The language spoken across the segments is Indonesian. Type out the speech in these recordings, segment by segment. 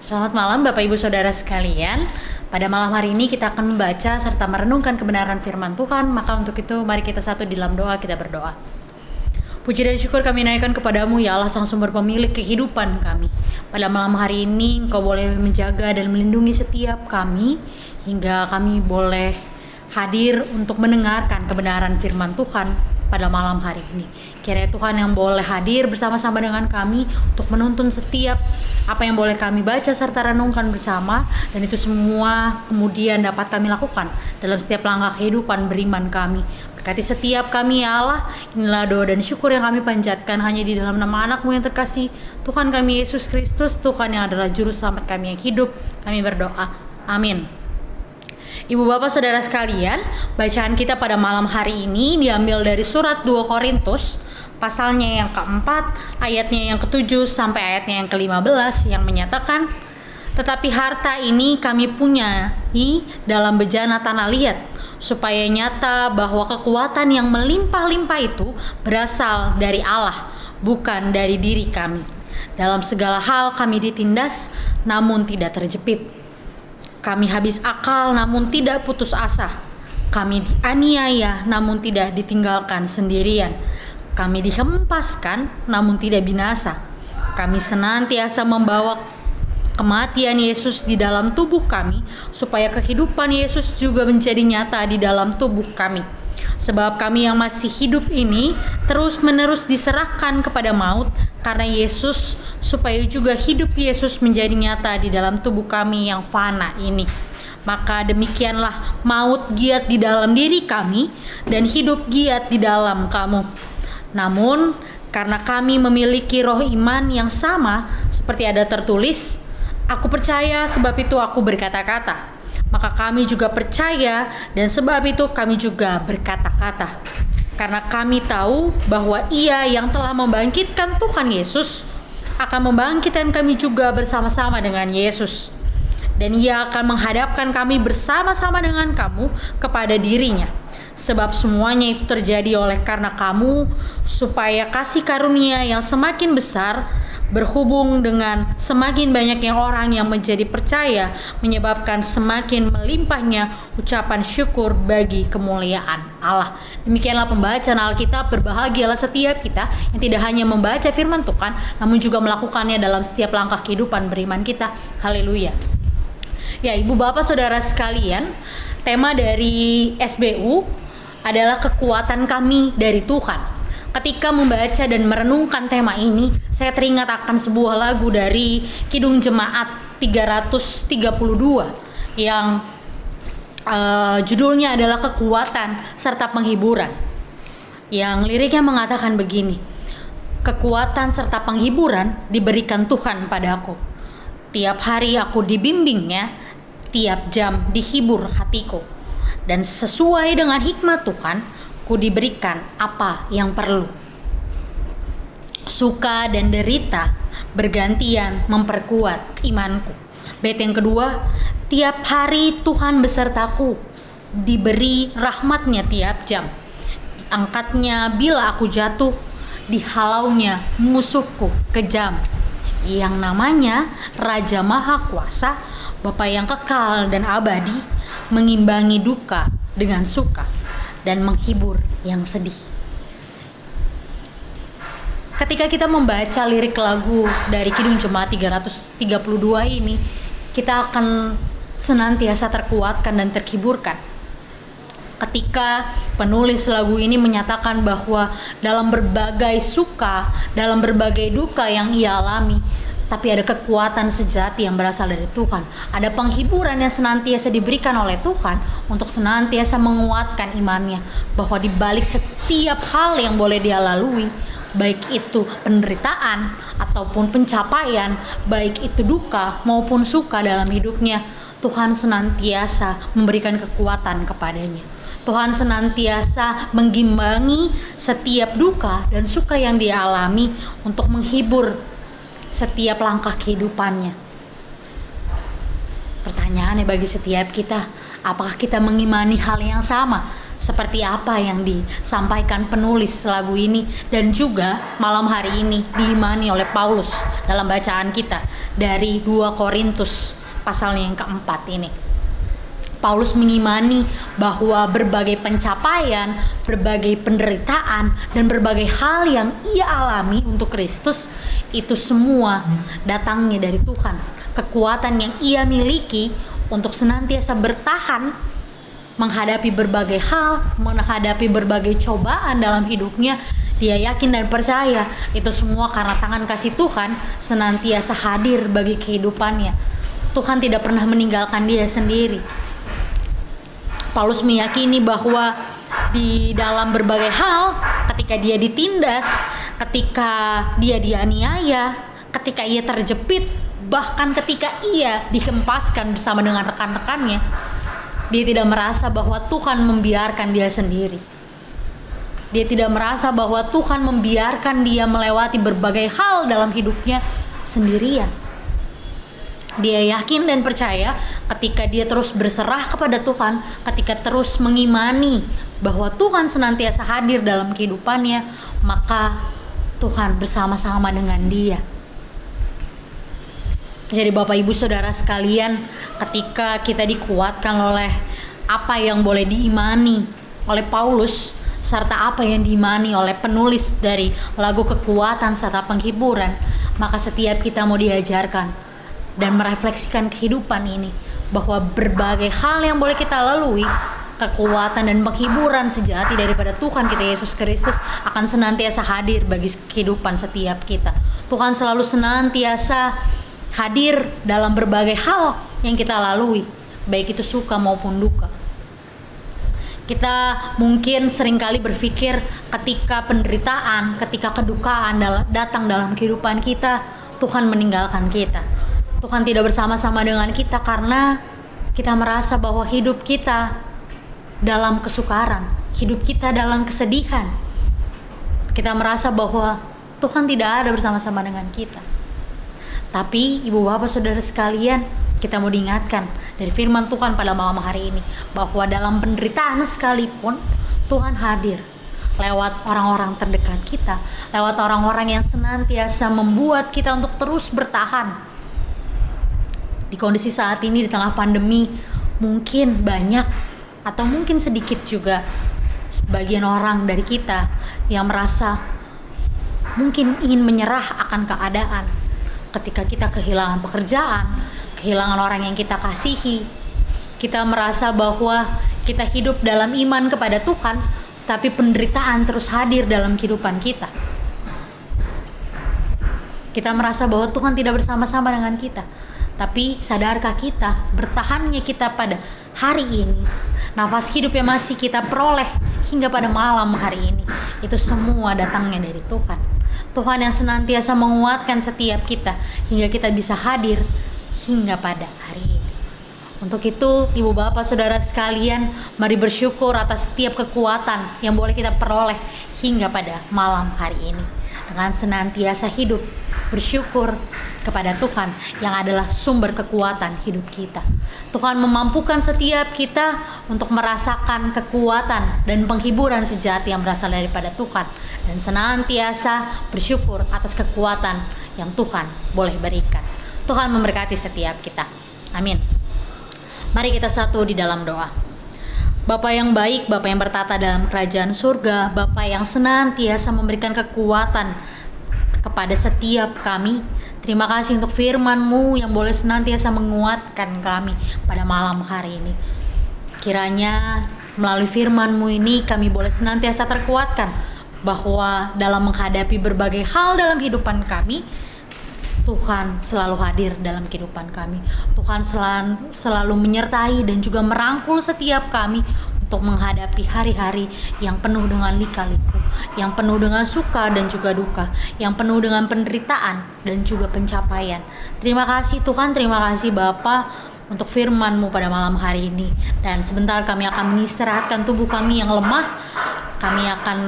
Selamat malam Bapak Ibu Saudara sekalian. Pada malam hari ini kita akan membaca serta merenungkan kebenaran firman Tuhan. Maka untuk itu mari kita satu di dalam doa, kita berdoa. Puji dan syukur kami naikkan kepadamu ya Allah, sang sumber pemilik kehidupan kami. Pada malam hari ini Engkau boleh menjaga dan melindungi setiap kami, hingga kami boleh hadir untuk mendengarkan kebenaran firman Tuhan pada malam hari ini. Kiranya Tuhan yang boleh hadir bersama-sama dengan kami untuk menuntun setiap apa yang boleh kami baca serta renungkan bersama, dan itu semua kemudian dapat kami lakukan dalam setiap langkah kehidupan beriman kami. Berkati setiap kami ya Allah. Inilah doa dan syukur yang kami panjatkan hanya di dalam nama Anak-Mu yang terkasih, Tuhan kami Yesus Kristus, Tuhan yang adalah juru selamat kami yang hidup. Kami berdoa, amin. Ibu bapak saudara sekalian, bacaan kita pada malam hari ini diambil dari surat 2 Korintus pasalnya yang keempat, ayatnya yang ke-7 sampai ayatnya yang ke-15, yang menyatakan, tetapi harta ini kami punyai dalam bejana tanah liat, supaya nyata bahwa kekuatan yang melimpah-limpah itu berasal dari Allah, bukan dari diri kami. Dalam segala hal kami ditindas, namun tidak terjepit. Kami habis akal, namun tidak putus asa. Kami dianiaya, namun tidak ditinggalkan sendirian. Kami dihempaskan, namun tidak binasa. Kami senantiasa membawa kematian Yesus di dalam tubuh kami, supaya kehidupan Yesus juga menjadi nyata di dalam tubuh kami. Sebab kami yang masih hidup ini terus-menerus diserahkan kepada maut karena Yesus, supaya juga hidup Yesus menjadi nyata di dalam tubuh kami yang fana ini. Maka demikianlah maut giat di dalam diri kami dan hidup giat di dalam kamu. Namun karena kami memiliki roh iman yang sama, seperti ada tertulis, aku percaya sebab itu aku berkata-kata. Maka kami juga percaya dan sebab itu kami juga berkata-kata. Karena kami tahu bahwa Ia yang telah membangkitkan Tuhan Yesus akan membangkitkan kami juga bersama-sama dengan Yesus. Dan Ia akan menghadapkan kami bersama-sama dengan kamu kepada dirinya. Sebab semuanya itu terjadi oleh karena kamu, supaya kasih karunia yang semakin besar berhubung dengan semakin banyaknya orang yang menjadi percaya, menyebabkan semakin melimpahnya ucapan syukur bagi kemuliaan Allah. Demikianlah pembacaan Alkitab. Berbahagialah setiap kita yang tidak hanya membaca firman Tuhan, namun juga melakukannya dalam setiap langkah kehidupan beriman kita. Haleluya. Ya, ibu bapak saudara sekalian, tema dari SBU adalah kekuatan kami dari Tuhan. Ketika membaca dan merenungkan tema ini, saya teringat akan sebuah lagu dari Kidung Jemaat 332 yang judulnya adalah Kekuatan serta Penghiburan. Yang liriknya mengatakan begini, kekuatan serta penghiburan diberikan Tuhan padaku. Tiap hari aku dibimbingnya, tiap jam dihibur hatiku. Dan sesuai dengan hikmat Tuhan, ku diberikan apa yang perlu. Suka dan derita bergantian memperkuat imanku. Bait yang kedua, tiap hari Tuhan besertaku, diberi rahmatnya tiap jam. Diangkatnya bila aku jatuh, dihalaunya musuhku kejam. Yang namanya Raja Maha Kuasa, Bapa yang kekal dan abadi, mengimbangi duka dengan suka dan menghibur yang sedih. Ketika kita membaca lirik lagu dari Kidung Jemaat 332 ini, kita akan senantiasa terkuatkan dan terhiburkan. Ketika penulis lagu ini menyatakan bahwa dalam berbagai suka, dalam berbagai duka yang ia alami, tapi ada kekuatan sejati yang berasal dari Tuhan. Ada penghiburan yang senantiasa diberikan oleh Tuhan untuk senantiasa menguatkan imannya, bahwa di balik setiap hal yang boleh dia lalui, baik itu penderitaan ataupun pencapaian, baik itu duka maupun suka dalam hidupnya, Tuhan senantiasa memberikan kekuatan kepadanya. Tuhan senantiasa mengimbangi setiap duka dan suka yang dia alami untuk menghibur setiap langkah kehidupannya. Pertanyaannya bagi setiap kita, apakah kita mengimani hal yang sama seperti apa yang disampaikan penulis lagu ini dan juga malam hari ini diimani oleh Paulus dalam bacaan kita dari 2 Korintus pasalnya yang keempat ini. Paulus mengimani bahwa berbagai pencapaian, berbagai penderitaan, dan berbagai hal yang ia alami untuk Kristus itu semua datangnya dari Tuhan. Kekuatan yang ia miliki untuk senantiasa bertahan menghadapi berbagai hal, menghadapi berbagai cobaan dalam hidupnya, dia yakin dan percaya itu semua karena tangan kasih Tuhan senantiasa hadir bagi kehidupannya. Tuhan tidak pernah meninggalkan dia sendiri. Paulus meyakini bahwa di dalam berbagai hal, ketika dia ditindas, ketika dia dianiaya, ketika ia terjepit, bahkan ketika ia dihempaskan bersama dengan rekan-rekannya, dia tidak merasa bahwa Tuhan membiarkan dia sendiri. Dia tidak merasa bahwa Tuhan membiarkan dia melewati berbagai hal dalam hidupnya sendirian. Dia yakin dan percaya ketika dia terus berserah kepada Tuhan, ketika terus mengimani bahwa Tuhan senantiasa hadir dalam kehidupannya, maka Tuhan bersama-sama dengan dia. Jadi Bapak Ibu Saudara sekalian, ketika kita dikuatkan oleh apa yang boleh diimani oleh Paulus, serta apa yang diimani oleh penulis dari lagu kekuatan serta penghiburan, maka setiap kita mau diajarkan dan merefleksikan kehidupan ini, bahwa berbagai hal yang boleh kita lalui, kekuatan dan penghiburan sejati daripada Tuhan kita Yesus Kristus akan senantiasa hadir bagi kehidupan setiap kita. Tuhan selalu senantiasa hadir dalam berbagai hal yang kita lalui, baik itu suka maupun duka. Kita mungkin seringkali berpikir ketika penderitaan, ketika kedukaan datang dalam kehidupan kita, Tuhan meninggalkan kita. Tuhan tidak bersama-sama dengan kita karena kita merasa bahwa hidup kita dalam kesukaran, hidup kita dalam kesedihan. Kita merasa bahwa Tuhan tidak ada bersama-sama dengan kita. Tapi Ibu Bapak Saudara sekalian, kita mau diingatkan dari firman Tuhan pada malam hari ini bahwa dalam penderitaan sekalipun Tuhan hadir lewat orang-orang terdekat kita, lewat orang-orang yang senantiasa membuat kita untuk terus bertahan. Di kondisi saat ini di tengah pandemi, mungkin banyak atau mungkin sedikit juga sebagian orang dari kita yang merasa mungkin ingin menyerah akan keadaan. Ketika kita kehilangan pekerjaan, kehilangan orang yang kita kasihi, kita merasa bahwa kita hidup dalam iman kepada Tuhan, tapi penderitaan terus hadir dalam kehidupan kita. Kita merasa bahwa Tuhan tidak bersama-sama dengan kita. Tapi sadarkah kita, bertahannya kita pada hari ini, nafas hidup yang masih kita peroleh hingga pada malam hari ini, itu semua datangnya dari Tuhan. Tuhan yang senantiasa menguatkan setiap kita hingga kita bisa hadir hingga pada hari ini. Untuk itu, Ibu Bapak Saudara sekalian, mari bersyukur atas setiap kekuatan yang boleh kita peroleh hingga pada malam hari ini. Dengan senantiasa hidup bersyukur kepada Tuhan yang adalah sumber kekuatan hidup kita. Tuhan memampukan setiap kita untuk merasakan kekuatan dan penghiburan sejati yang berasal daripada Tuhan, dan senantiasa bersyukur atas kekuatan yang Tuhan boleh berikan. Tuhan memberkati setiap kita. Amin. Mari kita satu di dalam doa. Bapa yang baik, Bapa yang bertata dalam kerajaan surga, Bapa yang senantiasa memberikan kekuatan kepada setiap kami. Terima kasih untuk firman-Mu yang boleh senantiasa menguatkan kami pada malam hari ini. Kiranya melalui firman-Mu ini kami boleh senantiasa terkuatkan bahwa dalam menghadapi berbagai hal dalam kehidupan kami, Tuhan selalu hadir dalam kehidupan kami. Tuhan selalu menyertai dan juga merangkul setiap kami untuk menghadapi hari-hari yang penuh dengan lika-liku, yang penuh dengan suka dan juga duka, yang penuh dengan penderitaan dan juga pencapaian. Terima kasih Tuhan, terima kasih Bapa untuk firman-Mu pada malam hari ini. Dan sebentar kami akan mengistirahatkan tubuh kami yang lemah. Kami akan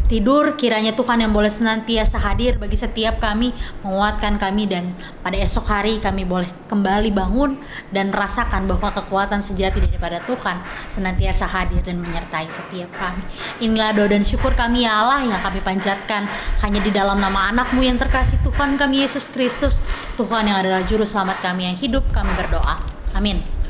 tidur, kiranya Tuhan yang boleh senantiasa hadir bagi setiap kami, menguatkan kami, dan pada esok hari kami boleh kembali bangun dan merasakan bahwa kekuatan sejati daripada Tuhan senantiasa hadir dan menyertai setiap kami. Inilah doa dan syukur kami ya Allah yang kami panjatkan hanya di dalam nama anak-Mu yang terkasih, Tuhan kami Yesus Kristus, Tuhan yang adalah juru selamat kami yang hidup, kami berdoa. Amin.